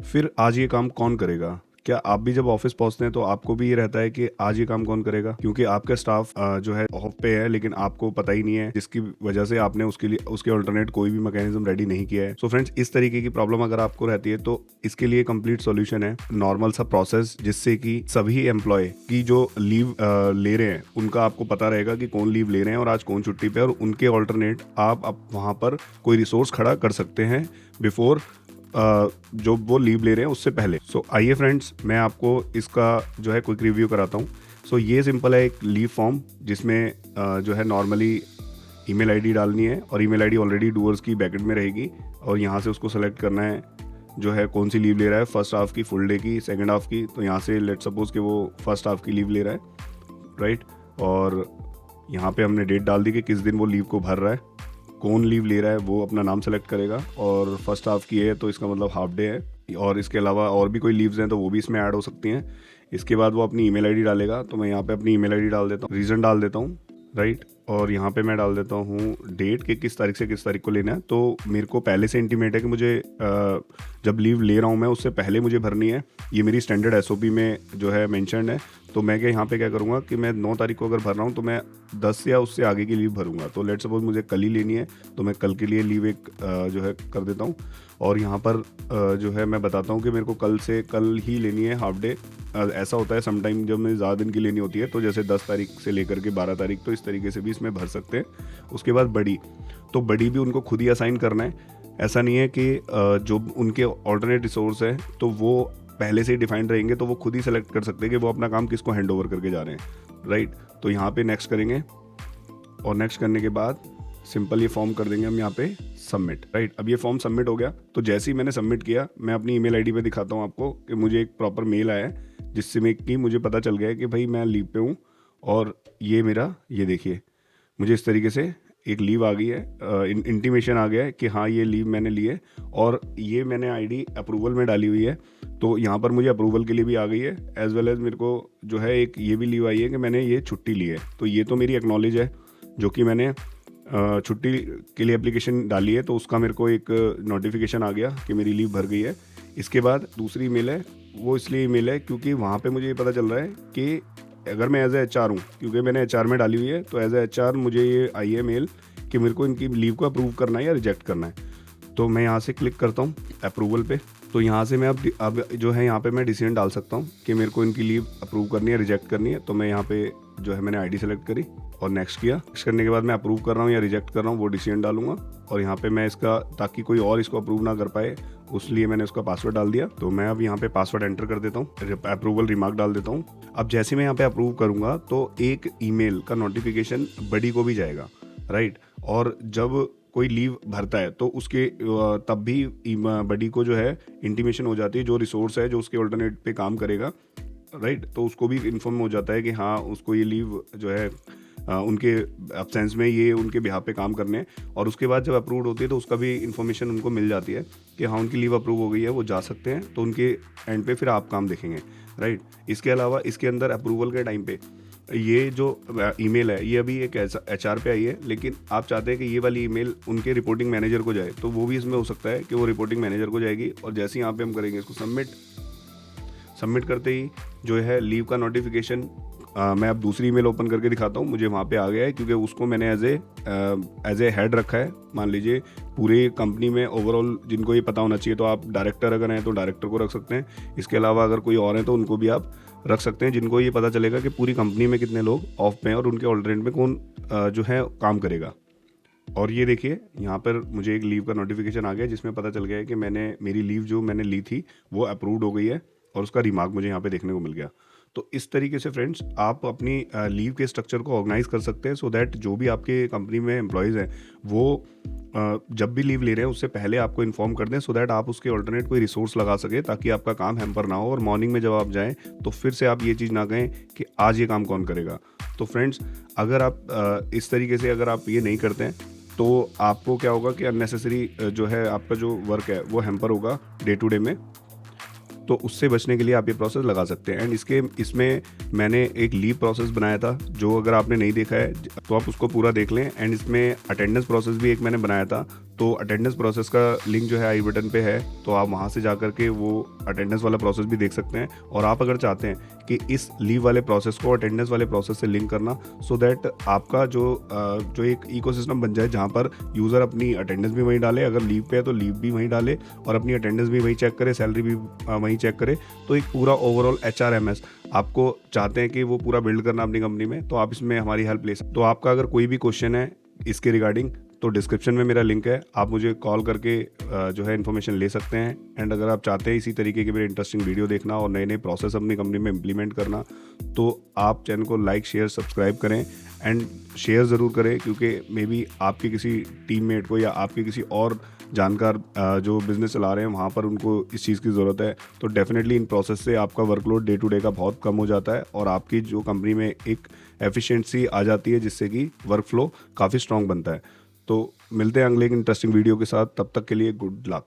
फिर आज ये काम कौन करेगा? क्या आप भी जब ऑफिस पहुंचते हैं तो आपको भी ये रहता है कि आज ये काम कौन करेगा, क्योंकि आपका स्टाफ जो है ऑफ पे है, लेकिन आपको पता ही नहीं है, जिसकी वजह से आपने उसके लिए उसके अल्टरनेट कोई भी मैकेनिज्म रेडी नहीं किया है। सो फ्रेंड्स, इस तरीके की प्रॉब्लम अगर आपको रहती है तो इसके लिए कंप्लीट सॉल्यूशन है, नॉर्मल सा प्रोसेस, जिससे कि सभी एम्प्लॉय की जो लीव ले रहे हैं उनका आपको पता रहेगा कि कौन लीव ले रहे हैं और आज कौन छुट्टी पे है, और उनके ऑल्टरनेट आप वहां पर कोई रिसोर्स खड़ा कर सकते हैं बिफोर जो वो लीव ले रहे हैं उससे पहले। सो आइए फ्रेंड्स, मैं आपको इसका जो है क्विक रिव्यू कराता हूँ। सो ये सिंपल है, एक लीव फॉर्म जिसमें जो है नॉर्मली ईमेल आईडी डालनी है, और ईमेल आईडी ऑलरेडी डूअर्स की बैकेट में रहेगी, और यहाँ से उसको सेलेक्ट करना है जो है कौन सी लीव ले रहा है, फर्स्ट हाफ की, फुल डे की, सेकंड हाफ की। तो यहाँ से लेट सपोज कि वो फर्स्ट हाफ की लीव ले रहा है, राइट। और यहाँ पे हमने डेट डाल दी कि किस दिन वो लीव को भर रहा है, कौन लीव ले रहा है वो अपना नाम सेलेक्ट करेगा, और फर्स्ट हाफ की है तो इसका मतलब हाफ डे है, और इसके अलावा और भी कोई लीव्स हैं तो वो भी इसमें ऐड हो सकती हैं। इसके बाद वो अपनी ईमेल आईडी डालेगा, तो मैं यहाँ पे अपनी ईमेल आईडी डाल देता हूँ, रीज़न डाल देता हूँ, राइट। और यहाँ पे मैं डाल देता हूँ डेट कि किस तारीख से किस तारीख को लेना है। तो मेरे को पहले से इंटीमेट है कि मुझे जब लीव ले रहा हूँ मैं उससे पहले मुझे भरनी है, ये मेरी स्टैंडर्ड एसओपी में जो है मेंशन्ड है। तो मैं क्या यहाँ पे क्या करूँगा कि मैं 9 तारीख को अगर भर रहा हूँ तो मैं 10 या उससे आगे की लीव भरूंगा। तो लेट सपोज मुझे कल ही लेनी है, तो मैं कल के लिए लीव एक जो है कर देता हूँ, और यहाँ पर जो है मैं बताता हूँ कि मेरे को कल ही लेनी है हाफ डे। ऐसा होता है समटाइम जब मुझे ज़्यादा दिन की लेनी होती है, तो जैसे 10 तारीख से लेकर के 12 तारीख, तो इस तरीके से भी इसमें भर सकते हैं। उसके बाद बड़ी भी उनको खुद ही असाइन करना है। ऐसा नहीं है कि जो उनके ऑल्टरनेट रिसोर्स है तो वो पहले से ही डिफाइंड रहेंगे, तो वो खुद ही सेलेक्ट कर सकते हैं कि वो अपना काम किसको हैंड ओवर करके जा रहे हैं, राइट। तो यहाँ पे नेक्स्ट करेंगे, और नेक्स्ट करने के बाद सिंपल ये फॉर्म कर देंगे हम यहाँ पे सबमिट, राइट। अब ये फॉर्म सबमिट हो गया, तो जैसे ही मैंने सबमिट किया, मैं अपनी ईमेल आईडी पे दिखाता हूँ आपको कि मुझे एक प्रॉपर मेल आया है, जिससे मैं कि मुझे पता चल गया है कि भाई मैं लीव पे हूँ, और ये मेरा, ये देखिए मुझे इस तरीके से एक लीव आ गई है, इंटीमेशन आ गया है कि हाँ ये लीव मैंने ली है, और ये मैंने आईडी अप्रूवल में डाली हुई है, तो यहाँ पर मुझे अप्रूवल के लिए भी आ गई है, एज वेल एज मेरे को जो है एक ये भी लीव आई है कि मैंने ये छुट्टी ली है। तो ये तो मेरी एक्नॉलेज है जो कि मैंने छुट्टी के लिए एप्लीकेशन डाली है, तो उसका मेरे को एक नोटिफिकेशन आ गया कि मेरी लीव भर गई है। इसके बाद दूसरी ईमेल है, वो इसलिए ईमेल है क्योंकि वहाँ पे मुझे ये पता चल रहा है कि अगर मैं एज ए HR हूँ, क्योंकि मैंने HR में डाली हुई है, तो एज ए HR मुझे ये आई है मेल कि मेरे को इनकी लीव को अप्रूव करना है या रिजेक्ट करना है। तो मैं यहाँ से क्लिक करता हूँ अप्रूवल पे, तो यहाँ से मैं अब जो है यहाँ पे मैं डिसीजन डाल सकता हूँ कि मेरे को इनकी लीव अप्रूव करनी है, रिजेक्ट करनी है। तो मैं यहाँ पे जो है मैंने आईडी सेलेक्ट करी और नेक्स्ट किया। नेक्स्ट करने के बाद मैं अप्रूव कर रहा हूँ या रिजेक्ट कर रहा हूँ वो डिसीजन डालूंगा, और यहाँ पे मैं इसका, ताकि कोई और इसको अप्रूव ना कर पाए, उसलिए मैंने उसका पासवर्ड डाल दिया। तो मैं अब यहाँ पे पासवर्ड एंटर कर देता हूँ, अप्रूवल रिमार्क डाल देता हूँ। अब जैसे मैं यहाँ पे अप्रूव करूँगा तो एक ईमेल का नोटिफिकेशन बडी को भी जाएगा, राइट। और जब कोई लीव भरता है तो उसके तब भी बडी को जो है इंटीमेशन हो जाती है, जो रिसोर्स है जो उसके ऑल्टरनेट पे काम करेगा, राइट। तो उसको भी इन्फॉर्म हो जाता है कि हाँ उसको ये लीव जो है उनके एब्सेंस में ये उनके बिहाफ पे काम करने हैं। और उसके बाद जब अप्रूव होती है तो उसका भी इन्फॉर्मेशन उनको मिल जाती है कि हाँ उनकी लीव अप्रूव हो गई है, वो जा सकते हैं। तो उनके एंड पे फिर आप काम देखेंगे, राइट। इसके अलावा इसके अंदर अप्रूवल के टाइम पे ये जो ईमेल है ये अभी एक HR पे आई है, लेकिन आप चाहते हैं कि ये वाली ईमेल उनके रिपोर्टिंग मैनेजर को जाए, तो वो भी इसमें हो सकता है कि वो रिपोर्टिंग मैनेजर को जाएगी। और जैसे यहाँ पे हम करेंगे इसको सबमिट करते ही जो है लीव का नोटिफिकेशन मैं अब दूसरी ईमेल ओपन करके दिखाता हूँ, मुझे वहाँ पे आ गया है, क्योंकि उसको मैंने एज ए हेड रखा है। मान लीजिए पूरे कंपनी में ओवरऑल जिनको ये पता होना चाहिए, तो आप डायरेक्टर अगर हैं तो डायरेक्टर को रख सकते हैं। इसके अलावा अगर कोई और है तो उनको भी आप रख सकते हैं, जिनको ये पता चलेगा कि पूरी कंपनी में कितने लोग ऑफ पे हैं और उनके ऑल्टरनेट में कौन जो है काम करेगा। और ये देखिए यहाँ पर मुझे एक लीव का नोटिफिकेशन आ गया, जिसमें पता चल गया है कि मेरी लीव जो मैंने ली थी वो अप्रूव्ड हो गई है, और उसका रिमार्क मुझे यहाँ पे देखने को मिल गया। तो इस तरीके से फ्रेंड्स आप अपनी लीव के स्ट्रक्चर को ऑर्गेनाइज कर सकते हैं, सो दैट जो भी आपके कंपनी में एम्प्लॉयज़ हैं वो जब भी लीव ले रहे हैं उससे पहले आपको इन्फॉर्म कर दें, सो दैट आप उसके ऑल्टरनेट कोई रिसोर्स लगा सके, ताकि आपका काम हैम्पर ना हो, और मॉर्निंग में जब आप जाएं तो फिर से आप ये चीज़ ना कहें कि आज ये काम कौन करेगा। तो फ्रेंड्स अगर आप इस तरीके से अगर आप ये नहीं करते हैं तो आपको क्या होगा कि अननेसेसरी जो है आपका जो वर्क है वो हैम्पर होगा डे टू डे में। तो उससे बचने के लिए आप ये प्रोसेस लगा सकते हैं। एंड इसमें मैंने एक लीव प्रोसेस बनाया था, जो अगर आपने नहीं देखा है तो आप उसको पूरा देख लें। एंड इसमें अटेंडेंस प्रोसेस भी एक मैंने बनाया था, तो अटेंडेंस प्रोसेस का लिंक जो है आई बटन पे है, तो आप वहाँ से जा कर के वो अटेंडेंस वाला प्रोसेस भी देख सकते हैं। और आप अगर चाहते हैं कि इस लीव वाले प्रोसेस को अटेंडेंस वाले प्रोसेस से लिंक करना, सो दैट आपका जो एक इकोसिस्टम बन जाए जहाँ पर यूज़र अपनी अटेंडेंस भी वहीं डाले, अगर लीव पे है तो लीव भी वहीं डाले और अपनी अटेंडेंस भी वहीं चेक करे, सैलरी भी वहीं चेक करे, तो एक पूरा ओवरऑल HRMS आपको चाहते हैं कि वो पूरा बिल्ड करना अपनी कंपनी में, तो आप इसमें हमारी हेल्प ले सकते। तो आपका अगर कोई भी क्वेश्चन है इसके रिगार्डिंग, तो डिस्क्रिप्शन में मेरा लिंक है, आप मुझे कॉल करके जो है इन्फॉर्मेशन ले सकते हैं। एंड अगर आप चाहते हैं इसी तरीके के मेरे इंटरेस्टिंग वीडियो देखना और नए नए प्रोसेस अपनी कंपनी में इम्प्लीमेंट करना, तो आप चैनल को लाइक शेयर सब्सक्राइब करें एंड शेयर ज़रूर करें, क्योंकि मे बी आपके किसी टीममेट को या आपके किसी और जानकार जो बिज़नेस चला रहे हैं वहाँ पर उनको इस चीज़ की ज़रूरत है। तो डेफिनेटली इन प्रोसेस से आपका वर्कलोड डे टू डे का बहुत कम हो जाता है और आपकी जो कंपनी में एक एफिशिएंसी आ जाती है, जिससे कि वर्क फ्लो काफ़ी स्ट्रॉन्ग बनता है। तो मिलते हैं अगले एक इंटरेस्टिंग वीडियो के साथ, तब तक के लिए गुड लक।